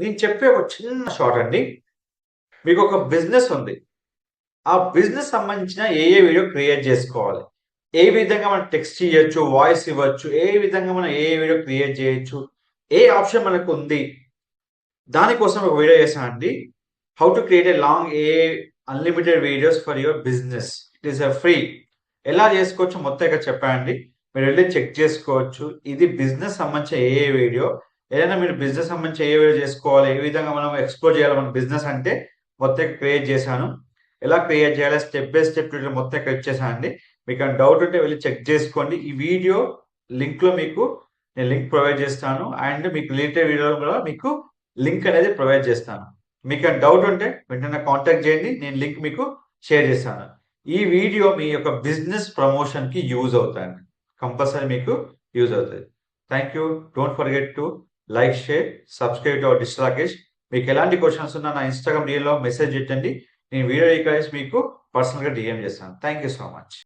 నేను చెప్పే ఒక చిన్న షార్ట్ అండి. మీకు ఒక బిజినెస్ ఉంది. ఆ బిజినెస్ సంబంధించిన ఏ వీడియో క్రియేట్ చేసుకోవాలి? ఏ విధంగా మనం టెక్స్ట్ ఇయ్యొచ్చు, వాయిస్ ఇవ్వచ్చు, ఏ విధంగా మనం ఏ వీడియో క్రియేట్ చేయొచ్చు, ఏ ఆప్షన్ మనకుంది. దానికోసం ఒక వీడియో చేశానండి. How to create a long unlimited videos for your business. It is free. ఎలా చేసుకోవచ్చో మొత్తం ఇక్కడ చెప్పానండి. మీరెళ్లి చెక్ చేసుకోవచ్చు. ఇది బిజినెస్ సంబంధించిన వీడియో. ఏదైనా మీరు బిజినెస్ సంబంధించి ఏ వీడియో చేసుకోవాలి, ఏ విధంగా మనం ఎక్స్‌ప్లోర్ చేయాలి మన బిజినెస్ అంటే మొత్తం క్రియేట్ చేశాను. ఎలా క్రియేట్ చేయాలి స్టెప్ బై స్టెప్ ట్యూటోరియల్ మొత్తం ఇక్కడ ఇచ్చేసానండి. మీకేమైనా డౌట్ ఉంటే వెళ్లి చెక్ చేసుకోండి. ఈ వీడియో లింక్‌లో మీకు నేను లింక్ ప్రొవైడ్ చేస్తాను. అండ్ మీకు రిలేటెడ్ వీడియోలో కూడా మీకు లింక్ అనేది ప్రొవైడ్ చేస్తాను. మీకేమైనా డౌట్ ఉంటే వెంటనే కాంటాక్ట్ చేయండి. నేను లింక్ మీకు షేర్ చేస్తాను. ఈ వీడియో మీ యొక్క బిజినెస్ ప్రమోషన్‌కి యూజ్ అవుతాయండి. కంపల్సరీ మీకు యూజ్ అవుతది. Thank you. Don't forget to like, share, subscribe to our digital Rakesh. మీకు ఎలాంటి క్వెషన్స్ ఉన్నా నా ఇన్‌స్టాగ్రామ్ డీఎంలో మెసేజ్ పెట్టండి. నేను వీడియో రికార్డ్ చేసి మీకు పర్సనల్‌గా డీఎం చేస్తాను. Thank you so much.